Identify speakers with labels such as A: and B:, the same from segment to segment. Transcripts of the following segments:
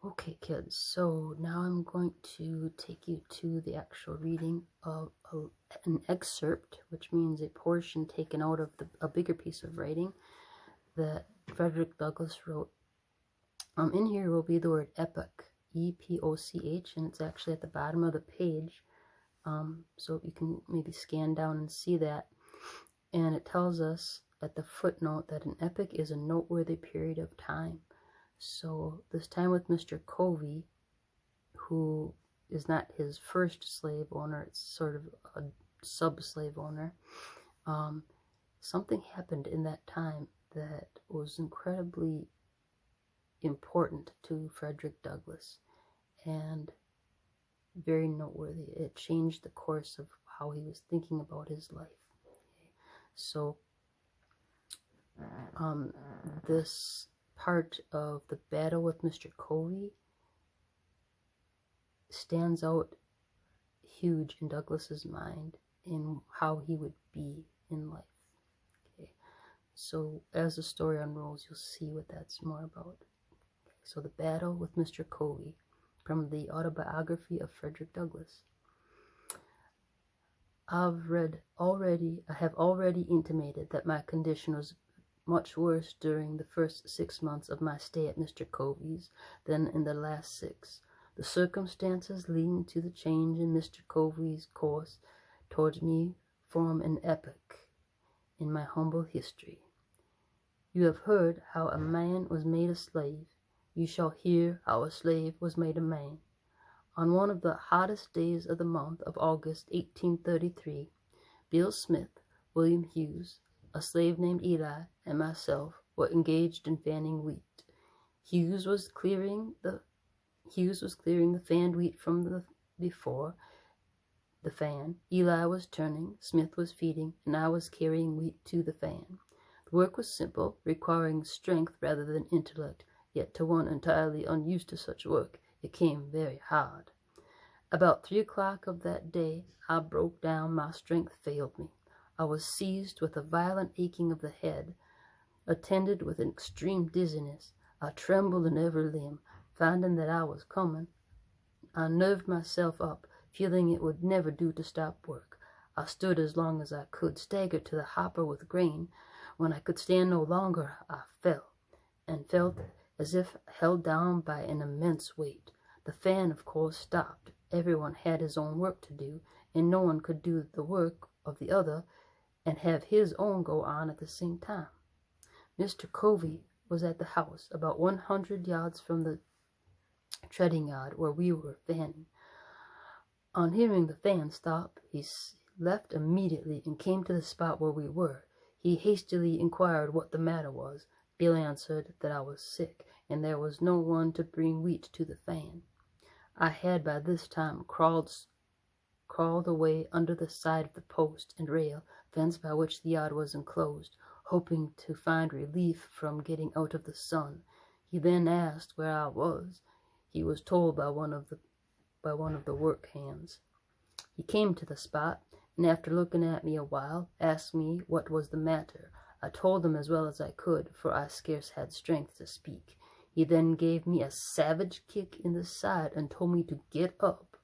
A: Okay, kids, so now I'm going to take you to the actual reading of an excerpt, which means a portion taken out of a bigger piece of writing that Frederick Douglass wrote. In here will be the word epoch, E-P-O-C-H, and it's actually at the bottom of the page, so you can maybe scan down and see that. And it tells us at the footnote that an epoch is a noteworthy period of time. So this time with Mr. Covey, who is not his first slave owner, it's sort of a sub-slave owner, something happened in that time that was incredibly important to Frederick Douglass and very noteworthy. It changed the course of how he was thinking about his life. Okay. So this part of the battle with Mr. Covey stands out huge in Douglass's mind in how he would be in life. Okay, so as the story unrolls, you'll see what that's more about. Okay, so the battle with Mr. Covey, from the autobiography of Frederick Douglass. I have already intimated that my condition was much worse during the first 6 months of my stay at Mr. Covey's than in the last 6. The circumstances leading to the change in Mr. Covey's course towards me form an epoch in my humble history. You have heard how a man was made a slave. You shall hear how a slave was made a man. On one of the hottest days of the month of August, 1833, Bill Smith, William Hughes, a slave named Eli, and myself were engaged in fanning wheat. Hughes was clearing the fanned wheat from before the fan. Eli was turning, Smith was feeding, and I was carrying wheat to the fan. The work was simple, requiring strength rather than intellect, yet to one entirely unused to such work, it came very hard. About 3 o'clock of that day, I broke down. My strength failed me. I was seized with a violent aching of the head, attended with an extreme dizziness. I trembled in every limb. Finding that I was coming, I nerved myself up, feeling it would never do to stop work. I stood as long as I could, staggered to the hopper with grain. When I could stand no longer, I fell, and felt as if held down by an immense weight. The fan, of course, stopped. Everyone had his own work to do, and no one could do the work of the other and have his own go on at the same time. Mr. Covey was at the house, about 100 yards from the treading yard where we were fanning. On hearing the fan stop, he left immediately and came to the spot where we were. He hastily inquired what the matter was. Bill answered that I was sick, and there was no one to bring wheat to the fan. I had by this time crawled away under the side of the post and rail fence by which the yard was enclosed, hoping to find relief from getting out of the sun. He then asked where I was. He was told by one of the work hands. He came to the spot, and after looking at me a while, asked me what was the matter. I told him as well as I could, for I scarce had strength to speak. He then gave me a savage kick in the side and told me to get up.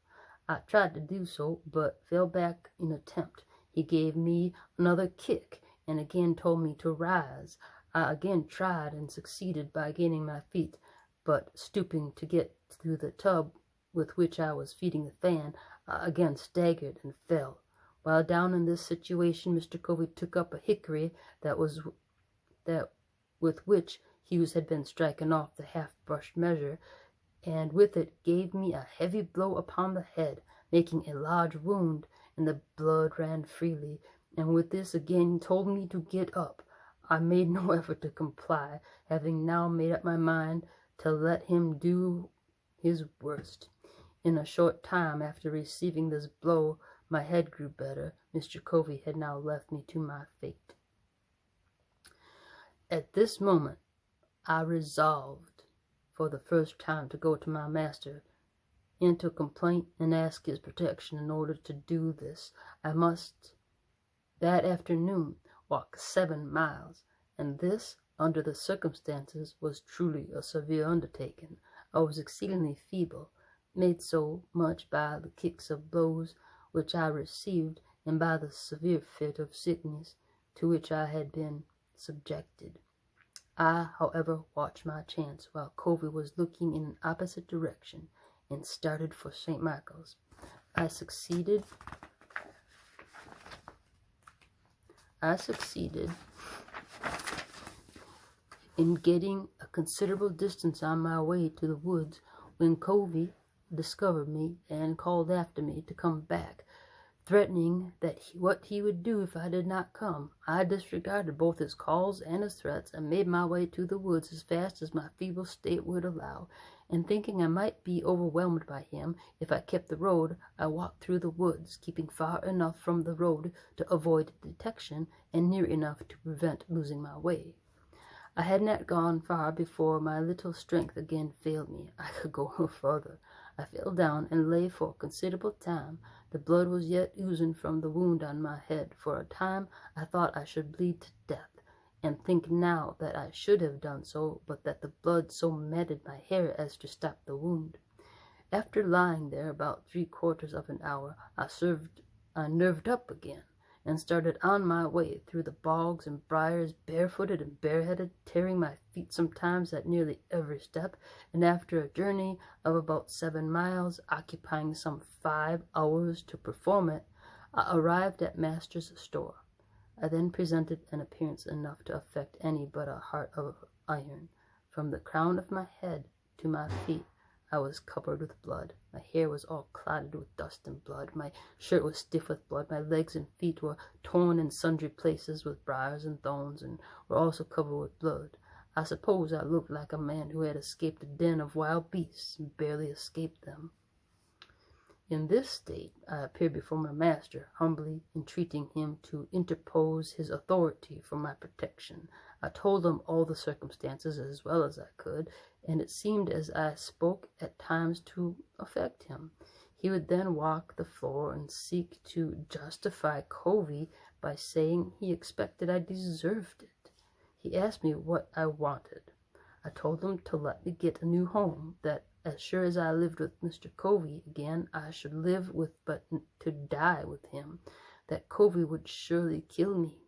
A: I tried to do so, but fell back in attempt. He gave me another kick and again told me to rise. I again tried and succeeded by gaining my feet, but stooping to get to the tub with which I was feeding the fan, I again staggered and fell. While down in this situation, Mr. Covey took up a hickory with which Hughes had been striking off the half-brushed measure, and with it gave me a heavy blow upon the head, making a large wound, and the blood ran freely, and with this again told me to get up. I made no effort to comply, having now made up my mind to let him do his worst. In a short time after receiving this blow, my head grew better. Mr. Covey had now left me to my fate. At this moment, I resolved for the first time to go to my master, into complaint, and ask his protection. In order to do this, I must, that afternoon, walk 7 miles, and this, under the circumstances, was truly a severe undertaking. I was exceedingly feeble, made so much by the kicks of blows which I received, and by the severe fit of sickness to which I had been subjected. I, however, watched my chance, while Covey was looking in an opposite direction, and started for St. Michael's. I succeeded in getting a considerable distance on my way to the woods when Covey discovered me and called after me to come back, threatening what he would do if I did not come. I disregarded both his calls and his threats, and made my way to the woods as fast as my feeble state would allow, and thinking I might be overwhelmed by him if I kept the road, I walked through the woods, keeping far enough from the road to avoid detection, and near enough to prevent losing my way. I had not gone far before my little strength again failed me. I could go no further. I fell down and lay for a considerable time. The blood was yet oozing from the wound on my head. For a time I thought I should bleed to death, and think now that I should have done so, but that the blood so matted my hair as to stop the wound. After lying there about 3/4 of an hour, I nerved up again, and started on my way through the bogs and briars, barefooted and bareheaded, tearing my feet sometimes at nearly every step, and after a journey of about 7 miles, occupying some 5 hours to perform it, I arrived at Master's store. I then presented an appearance enough to affect any but a heart of iron. From the crown of my head to my feet, I was covered with blood. My hair was all clotted with dust and blood. My shirt was stiff with blood. My legs and feet were torn in sundry places with briars and thorns, and were also covered with blood. I suppose I looked like a man who had escaped a den of wild beasts, and barely escaped them. In this state I appeared before my master, humbly entreating him to interpose his authority for my protection. I told him all the circumstances as well as I could, and it seemed as I spoke at times to affect him. He would then walk the floor and seek to justify Covey by saying he expected I deserved it. He asked me what I wanted. I told him to let me get a new home, that as sure as I lived with Mr. Covey again, I should live with, but to die with him, that Covey would surely kill me.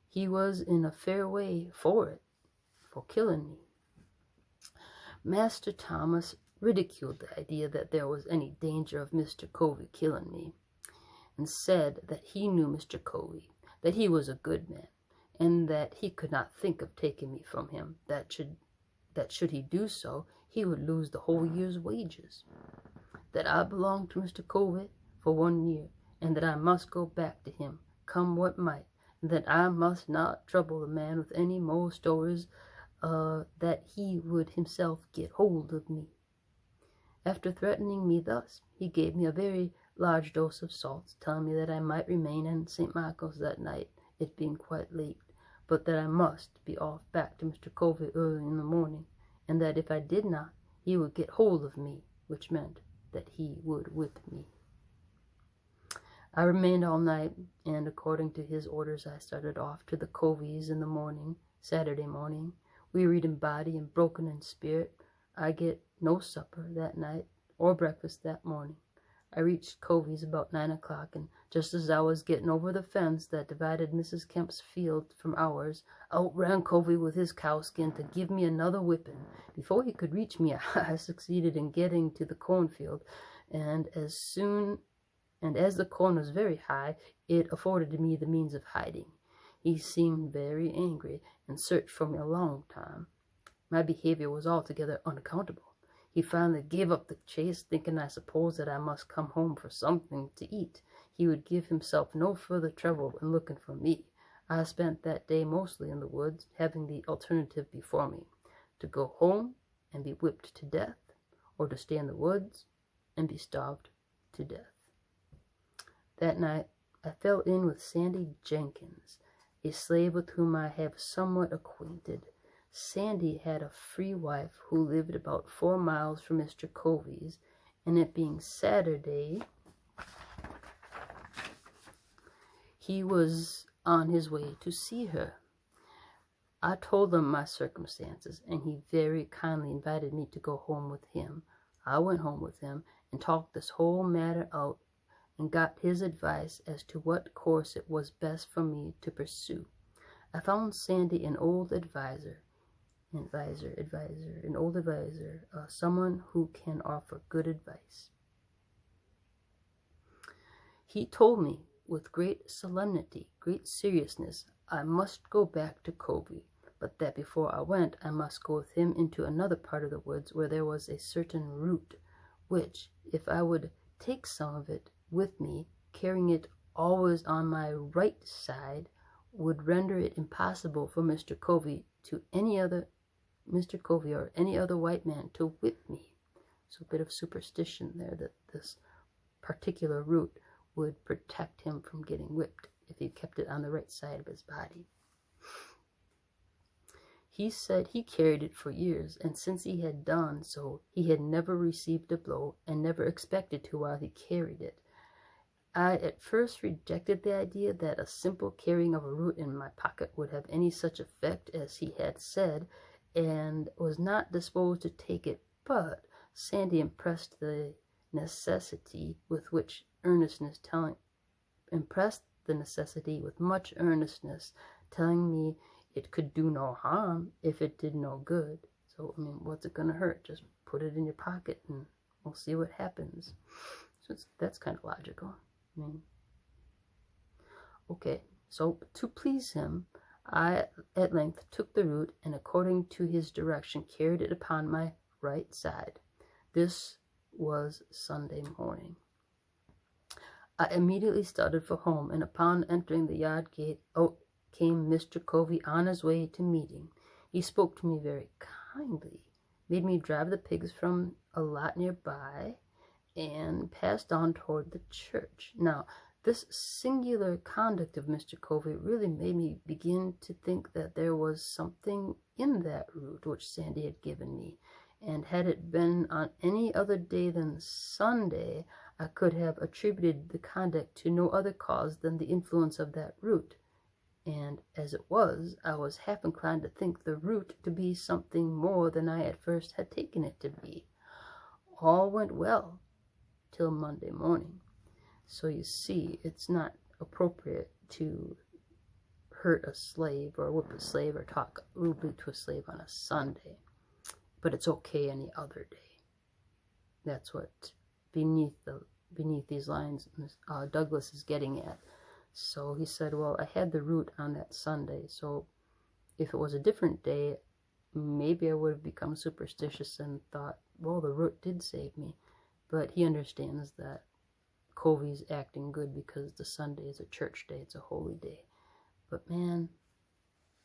A: He was in a fair way for killing me. Master Thomas ridiculed the idea that there was any danger of Mr. Covey killing me, and said that he knew Mr. Covey, that he was a good man, and that he could not think of taking me from him, that should he do so, he would lose the whole year's wages, that I belonged to Mr. Covey for 1 year, and that I must go back to him, come what might, and that I must not trouble the man with any more stories, that he would himself get hold of me. After threatening me thus, he gave me a very large dose of salts, telling me that I might remain in St. Michael's that night, it being quite late, but that I must be off back to Mr. Covey early in the morning, and that if I did not, he would get hold of me, which meant that he would whip me. I remained all night, and according to his orders I started off to the Coveys in the morning, Saturday morning, wearied in body and broken in spirit. I get no supper that night or breakfast that morning. I reached Covey's about 9 o'clock, and just as I was getting over the fence that divided Mrs. Kemp's field from ours, out ran Covey with his cowskin to give me another whipping. Before he could reach me, I succeeded in getting to the cornfield, and as the corn was very high, it afforded me the means of hiding. He seemed very angry, and searched for me a long time. My behavior was altogether unaccountable. He finally gave up the chase, thinking, I suppose, that I must come home for something to eat. He would give himself no further trouble in looking for me. I spent that day mostly in the woods, having the alternative before me, to go home and be whipped to death, or to stay in the woods and be starved to death. That night I fell in with Sandy Jenkins, a slave with whom I have somewhat acquainted. Sandy had a free wife who lived about 4 miles from Mr. Covey's, and it being Saturday, he was on his way to see her. I told him my circumstances, and he very kindly invited me to go home with him. I went home with him and talked this whole matter out and got his advice as to what course it was best for me to pursue. I found Sandy an old advisor, someone who can offer good advice. He told me with great solemnity, great seriousness, I must go back to Covey, but that before I went I must go with him into another part of the woods where there was a certain root, which, if I would take some of it with me, carrying it always on my right side, would render it impossible for Mr. Covey or any other white man to whip me. So a bit of superstition there that this particular root would protect him from getting whipped if he kept it on the right side of his body. He said he carried it for years, and since he had done so, he had never received a blow and never expected to while he carried it. I at first rejected the idea that a simple carrying of a root in my pocket would have any such effect as he had said, and was not disposed to take it, but Sandy impressed the necessity with much earnestness, telling me it could do no harm if it did no good. So, what's it gonna hurt? Just put it in your pocket and we'll see what happens. So that's kind of logical. Okay, so to please him, I at length took the root and, according to his direction, carried it upon my right side. This was Sunday morning. I immediately started for home, and upon entering the yard gate, out came Mr. Covey on his way to meeting. He spoke to me very kindly, made me drive the pigs from a lot nearby, and passed on toward the church. Now, this singular conduct of Mr. Covey really made me begin to think that there was something in that root which Sandy had given me, and had it been on any other day than Sunday, I could have attributed the conduct to no other cause than the influence of that root. And as it was, I was half inclined to think the root to be something more than I at first had taken it to be. All went well till Monday morning. So you see, it's not appropriate to hurt a slave or whip a slave or talk rudely to a slave on a Sunday, but it's okay any other day. That's what beneath these lines Douglas is getting at. So he said, well, I had the root on that Sunday, so if it was a different day, maybe I would have become superstitious and thought, well, the root did save me. But he understands that Covey's acting good because the Sunday is a church day, it's a holy day. But man,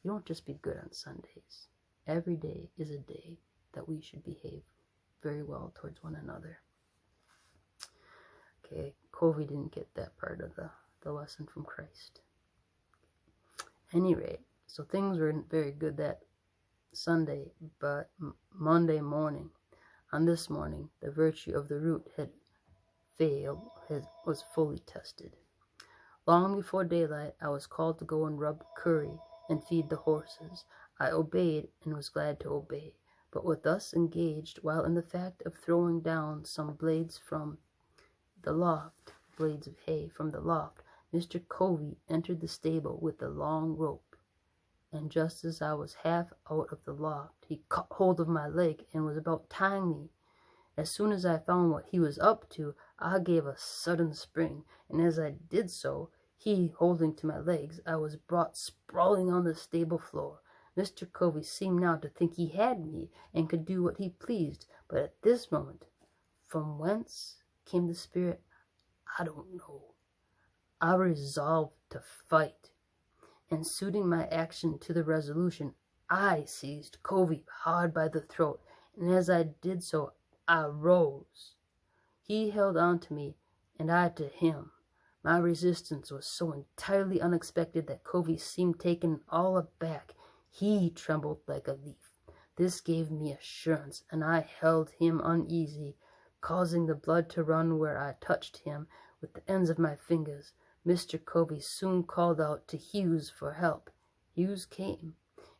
A: you don't just be good on Sundays. Every day is a day that we should behave very well towards one another. Okay, Covey didn't get that part of the lesson from Christ. Any rate, so things were very good that Sunday, but Monday morning, on this morning, the virtue of the root had was fully tested. Long before daylight, I was called to go and rub curry and feed the horses. I obeyed and was glad to obey, but was thus engaged while in the fact of throwing down some blades of hay from the loft. Mr. Covey entered the stable with the long rope, and just as I was half out of the loft, he caught hold of my leg and was about tying me. As soon as I found what he was up to, I gave a sudden spring, and as I did so, he holding to my legs, I was brought sprawling on the stable floor. Mr. Covey seemed now to think he had me, and could do what he pleased, but at this moment, from whence came the spirit, I don't know. I resolved to fight, and suiting my action to the resolution, I seized Covey hard by the throat, and as I did so, I rose. He held on to me, and I to him. My resistance was so entirely unexpected that Covey seemed taken all aback. He trembled like a leaf. This gave me assurance, and I held him uneasy, causing the blood to run where I touched him with the ends of my fingers. Mr. Covey soon called out to Hughes for help. Hughes came,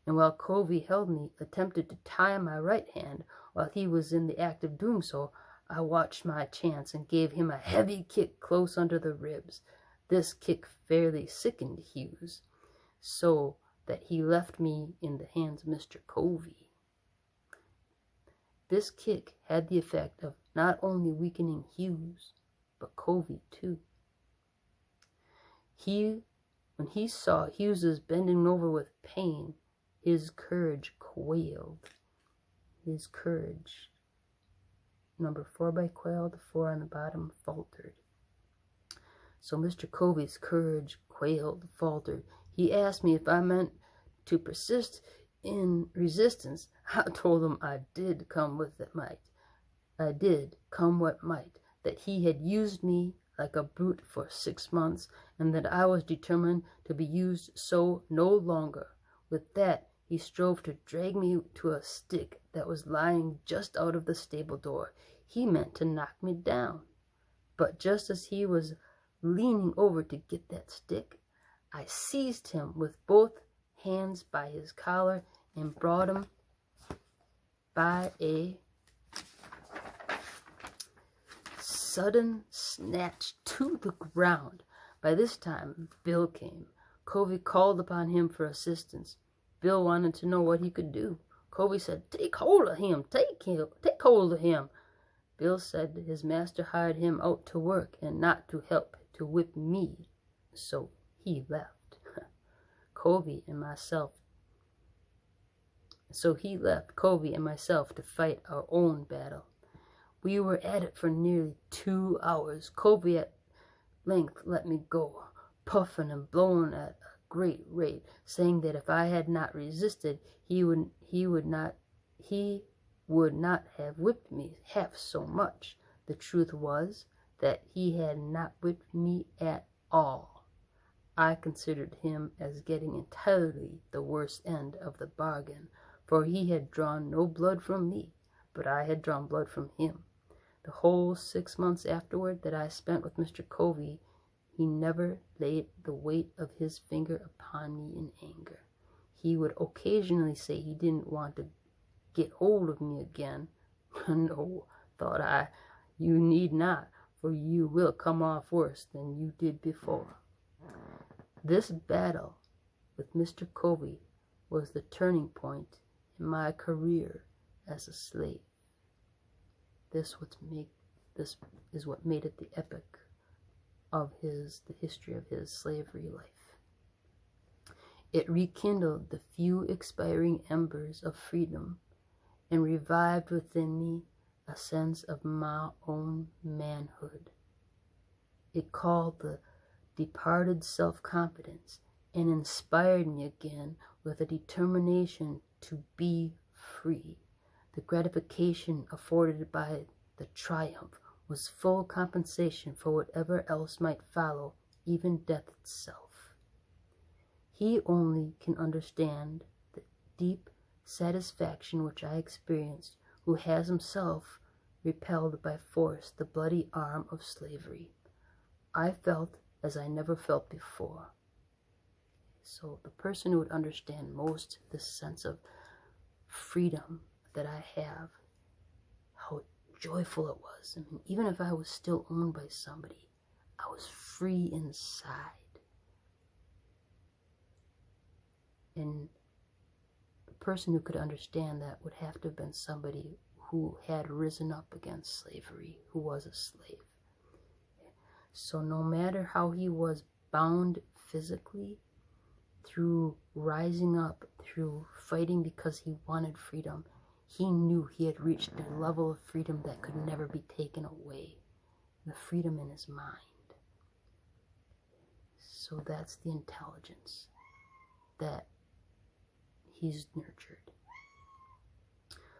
A: and while Covey held me, attempted to tie my right hand, while he was in the act of doing so, I watched my chance and gave him a heavy kick close under the ribs. This kick fairly sickened Hughes, so that he left me in the hands of Mr. Covey. This kick had the effect of not only weakening Hughes, but Covey too. When he saw Hughes's bending over with pain, his courage quailed. His courage, number 4 by quailed, the 4 on the bottom faltered. So Mr. Covey's courage quailed, faltered. He asked me if I meant to persist in resistance. I told him I did, come what might. I did, come what might, that he had used me like a brute for 6 months, and that I was determined to be used so no longer. With that, he strove to drag me to a stick that was lying just out of the stable door. He meant to knock me down. But just as he was leaning over to get that stick, I seized him with both hands by his collar and brought him by a sudden snatch to the ground. By this time, Bill came. Covey called upon him for assistance. Bill wanted to know what he could do. Covey said, "Take hold of him, take hold of him." Bill said his master hired him out to work and not to help to whip me, so he left. Covey and myself to fight our own battle. We were at it for nearly 2 hours. Covey at length let me go, puffing and blowing at a great rate, saying that if I had not resisted, he would not have whipped me half so much. The truth was that he had not whipped me at all. I considered him as getting entirely the worst end of the bargain, for he had drawn no blood from me, but I had drawn blood from him. The whole 6 months afterward that I spent with Mr. Covey, he never laid the weight of his finger upon me in anger. He would occasionally say he didn't want to get hold of me again. No, thought I, you need not, for you will come off worse than you did before. This battle with Mr. Covey was the turning point in my career as a slave. This is what made it the epic of the history of his slavery life. It rekindled the few expiring embers of freedom and revived within me a sense of my own manhood. It called the departed self-confidence and inspired me again with a determination to be free. The gratification afforded by the triumph was full compensation for whatever else might follow, even death itself. He only can understand the deep satisfaction which I experienced who has himself repelled by force the bloody arm of slavery. I felt as I never felt before. So the person who would understand most this sense of freedom that I have, how joyful it was. I mean, even if I was still owned by somebody, I was free inside. And the person who could understand that would have to have been somebody who had risen up against slavery, who was a slave. So no matter how he was bound physically, through rising up, through fighting because he wanted freedom, he knew he had reached a level of freedom that could never be taken away, the freedom in his mind. So that's the intelligence that he's nurtured.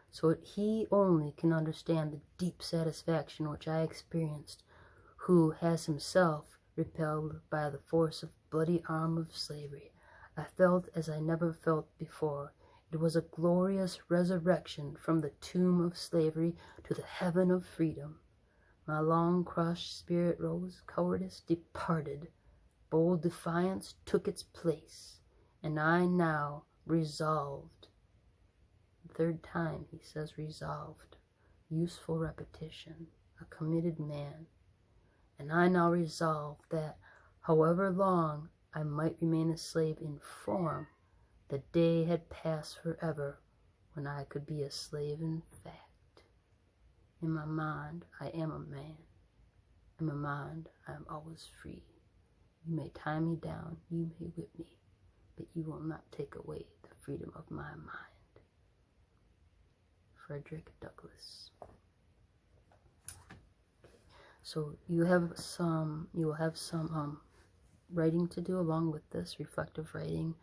A: So he only can understand the deep satisfaction which I experienced, who has himself repelled by the force of bloody arm of slavery. I felt as I never felt before. It was a glorious resurrection from the tomb of slavery to the heaven of freedom. My long crushed spirit rose, cowardice departed, bold defiance took its place, and I now resolved. Third time he says resolved. Useful repetition. A committed man. And I now resolve that however long I might remain a slave in form, the day had passed forever when I could be a slave in fact. In my mind, I am a man. In my mind, I am always free. You may tie me down, you may whip me, but you will not take away the freedom of my mind. Frederick Douglass. So you will have some writing to do along with this, reflective writing,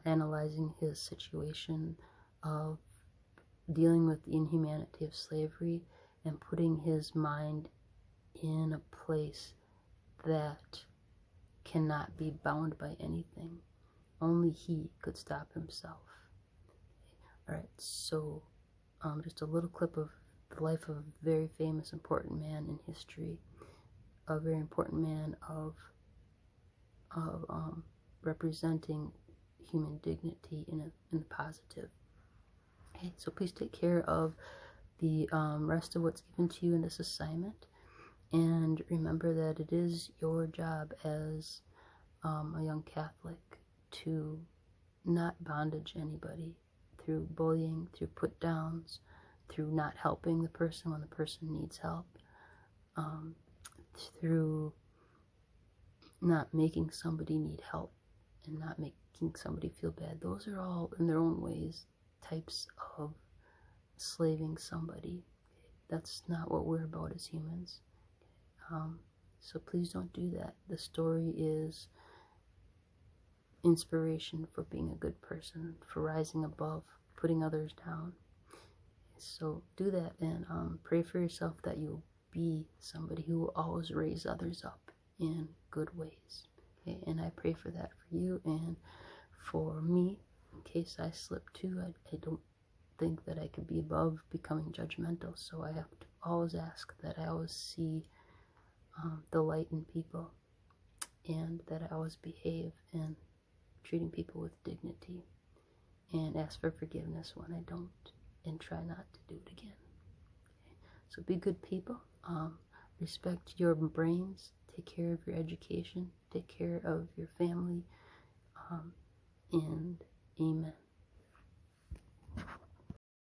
A: analyzing his situation of dealing with the inhumanity of slavery and putting his mind in a place that cannot be bound by anything. Only he could stop himself. Alright, so just a little clip of the life of a very famous, important man in history, a very important man of representing human dignity in the positive. Okay, so please take care of the rest of what's given to you in this assignment, and remember that it is your job as a young Catholic to not bondage anybody through bullying, through put downs, through not helping the person when the person needs help, through not making somebody need help and not making somebody feel bad. Those are all, in their own ways, types of slaving somebody. That's not what we're about as humans. So please don't do that. The story is inspiration for being a good person, for rising above, putting others down. So do that, and pray for yourself that you'll be somebody who will always raise others up in good ways. Okay, and I pray for that for you and for me, in case I slip too. I don't think that I could be above becoming judgmental, so I have to always ask that I always see the light in people, and that I always behave in treating people with dignity, and ask for forgiveness when I don't, and try not to do it again. Okay? So be good people, respect your brains, take care of your education, take care of your family, and amen.